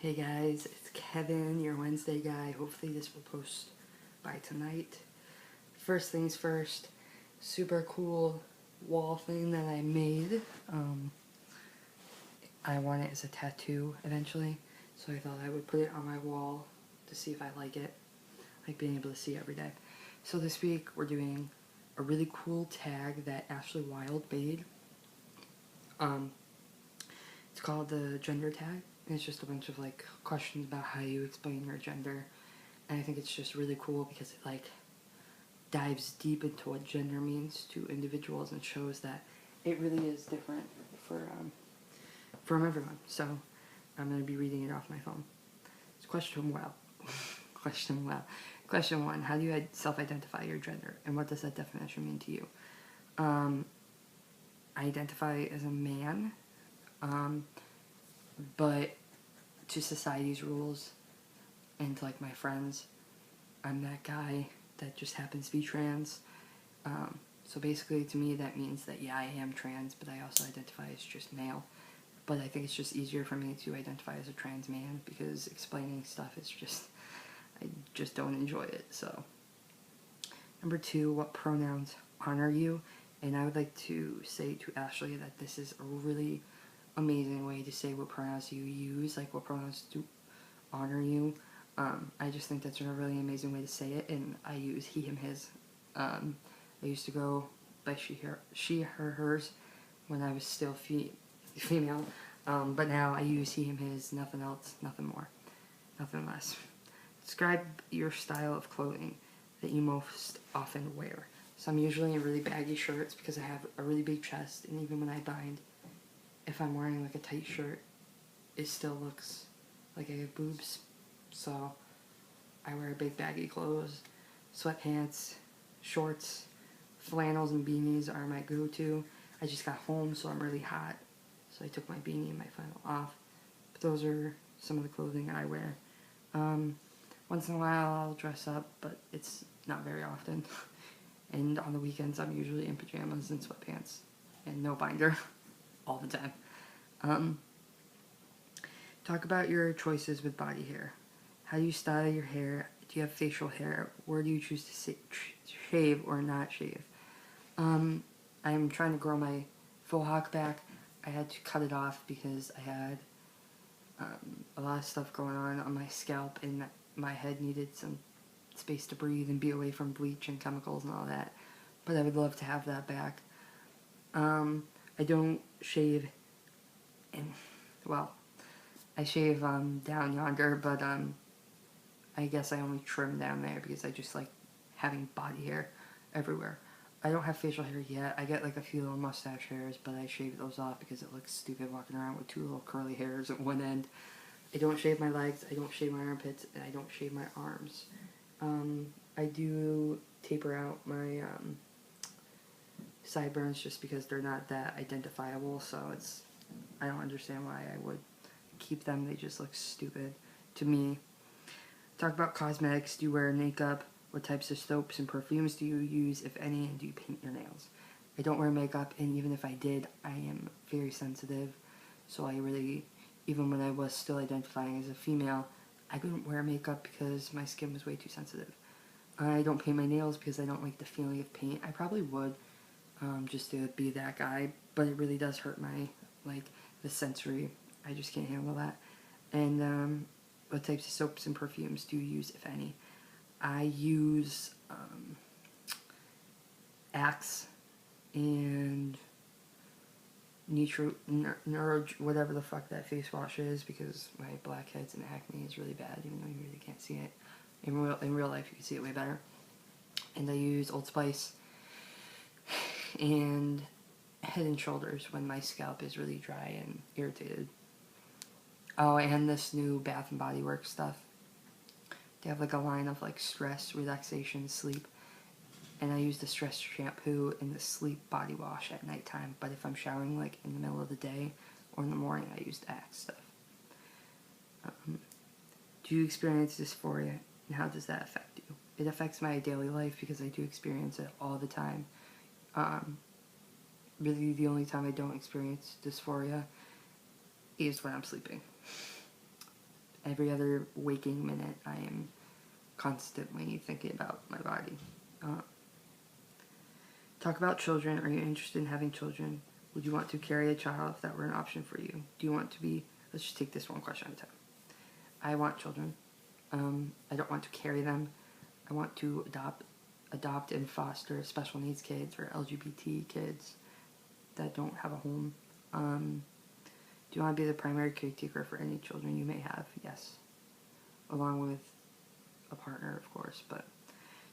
Hey guys, it's Kevin, your Wednesday guy. Hopefully this will post by tonight. First things first, super cool wall thing that I made. I want it as a tattoo eventually, so I thought I would put it on my wall to see if I like it, like being able to see every day. So this week we're doing a really cool tag that Ashley Wild made. It's called the gender tag, and it's just a bunch of like questions about how you explain your gender, and I think it's just really cool because it like dives deep into what gender means to individuals and shows that it really is different from everyone. So I'm gonna be reading it off my phone. It's question one: how do you self-identify your gender, and what does that definition mean to you? I identify as a man. But to society's rules and to, like, my friends, I'm that guy that just happens to be trans. So basically to me that means that yeah, I am trans, but I also identify as just male. But I think it's just easier for me to identify as a trans man because explaining stuff is just, I just don't enjoy it. So number two, what pronouns honor you? And I would like to say to Ashley that this is a really amazing way to say what pronouns you use, like what pronouns do honor you. I just think that's a really amazing way to say it, and I use he, him, his. I used to go by she, her, hers when I was still female, but now I use he, him, his, nothing else, nothing more, nothing less. Describe your style of clothing that you most often wear. So I'm usually in really baggy shirts because I have a really big chest, and even when I bind, if I'm wearing like a tight shirt, it still looks like I have boobs. So I wear big baggy clothes, sweatpants, shorts, flannels and beanies are my go-to. I just got home, so I'm really hot, so I took my beanie and my flannel off. But those are some of the clothing I wear. Once in a while I'll dress up, but it's not very often. And on the weekends I'm usually in pajamas and sweatpants and no binder all the time. Talk about your choices with body hair. How do you style your hair? Do you have facial hair? Where do you choose to shave or not shave? I'm trying to grow my faux hawk back. I had to cut it off because I had a lot of stuff going on my scalp, and my head needed some space to breathe and be away from bleach and chemicals and all that. But I would love to have that back. I don't shave, and well, I shave down yonder, but I guess I only trim down there because I just like having body hair everywhere. I don't have facial hair yet. I get like a few little mustache hairs, but I shave those off because it looks stupid walking around with two little curly hairs at one end. I don't shave my legs, I don't shave my armpits, and I don't shave my arms. I do taper out my sideburns just because they're not that identifiable, so I don't understand why I would keep them. They just look stupid to me. Talk about cosmetics. Do you wear makeup? What types of soaps and perfumes do you use, if any, and do you paint your nails? I don't wear makeup, and even if I did, I am very sensitive, so I really, even when I was still identifying as a female, I couldn't wear makeup because my skin was way too sensitive. I don't paint my nails because I don't like the feeling of paint. I probably would, just to be that guy, but it really does hurt my, like, the sensory. I just can't handle that. And what types of soaps and perfumes do you use, if any? I use Axe and Neuro, whatever the fuck that face wash is, because my blackheads and acne is really bad, even though you really can't see it. In real life, you can see it way better. And I use Old Spice and Head and Shoulders when my scalp is really dry and irritated. Oh, and this new Bath and Body Works stuff. They have like a line of like stress, relaxation, sleep. And I use the stress shampoo and the sleep body wash at nighttime. But if I'm showering like in the middle of the day or in the morning, I use the Axe stuff. Do you experience dysphoria, and how does that affect you? It affects my daily life because I do experience it all the time. Really the only time I don't experience dysphoria is when I'm sleeping. every other waking minute, I am constantly thinking about my body. Talk about children. Are you interested in having children? Would you want to carry a child if that were an option for you? Do you want to be... Let's just take this one question at a time. I want children. I don't want to carry them. I want to adopt and foster special needs kids or LGBT kids that don't have a home. Do you want to be the primary caretaker for any children you may have? Yes. Along with a partner, of course. But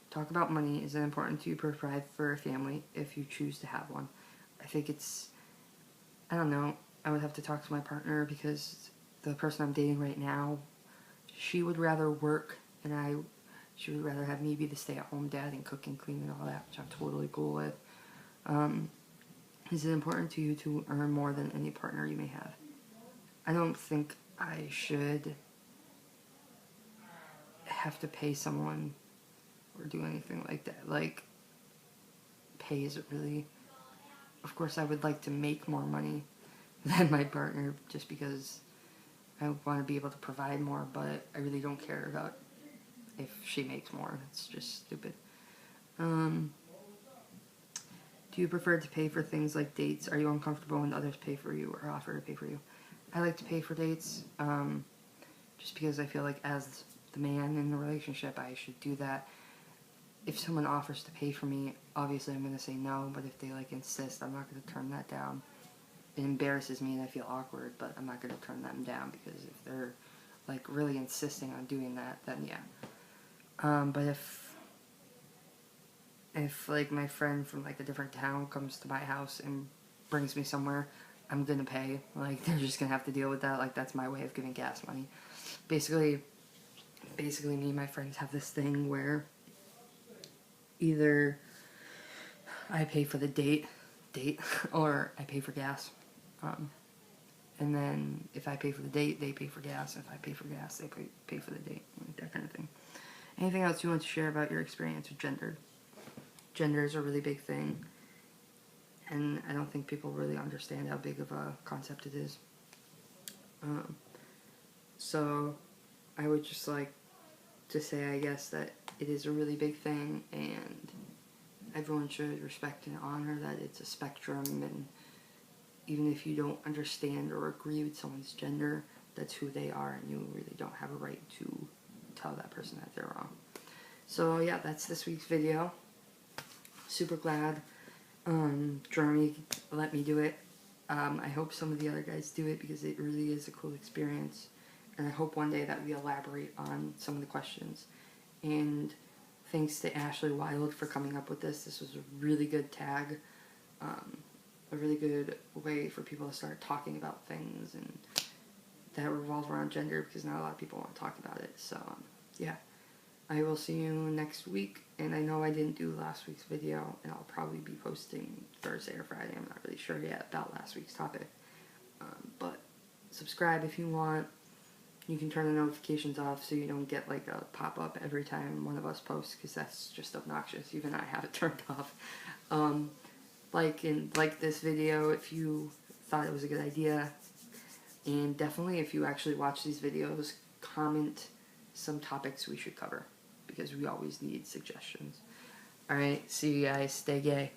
talk about money. Is it important to you to provide for a family if you choose to have one? I think it's... I don't know. I would have to talk to my partner because the person I'm dating right now, she would rather work and she would rather have me be the stay-at-home dad and cook and clean and all that, which I'm totally cool with. Is it important to you to earn more than any partner you may have? I don't think I should have to pay someone or do anything like that. Like, pay isn't really... Of course, I would like to make more money than my partner just because I want to be able to provide more, but I really don't care about if she makes more. It's just stupid. Do you prefer to pay for things like dates? Are you uncomfortable when others pay for you or offer to pay for you? I like to pay for dates, just because I feel like as the man in the relationship, I should do that. If someone offers to pay for me, obviously I'm going to say no, but if they like insist, I'm not going to turn that down. It embarrasses me and I feel awkward, but I'm not going to turn them down because if they're like really insisting on doing that, then yeah. But if like my friend from like a different town comes to my house and brings me somewhere, I'm gonna pay. Like, they're just gonna have to deal with that. Like, that's my way of giving gas money. Basically me and my friends have this thing where either I pay for the date, or I pay for gas. And then if I pay for the date, they pay for gas. If I pay for gas, they pay for the date. Like that kind of thing. Anything else you want to share about your experience with gender? Gender is a really big thing. And I don't think people really understand how big of a concept it is. So I would just like to say, I guess, that it is a really big thing, and everyone should respect and honor that it's a spectrum, and even if you don't understand or agree with someone's gender, that's who they are, and you really don't have a right to tell that person that they're wrong. So yeah, that's this week's video. Super glad Jeremy let me do it. I hope some of the other guys do it because it really is a cool experience, and I hope one day that we elaborate on some of the questions. And thanks to Ashley Wild for coming up with this. This was a really good tag, a really good way for people to start talking about things and that revolve around gender, because not a lot of people want to talk about it. So yeah, I will see you next week. And I know I didn't do last week's video, and I'll probably be posting Thursday or Friday. I'm not really sure yet about last week's topic. But subscribe if you want. You can turn the notifications off so you don't get like a pop-up every time one of us posts, because that's just obnoxious. Even I have it turned off. Like this video if you thought it was a good idea. And definitely, if you actually watch these videos, comment some topics we should cover, because we always need suggestions. Alright, see you guys. Stay gay.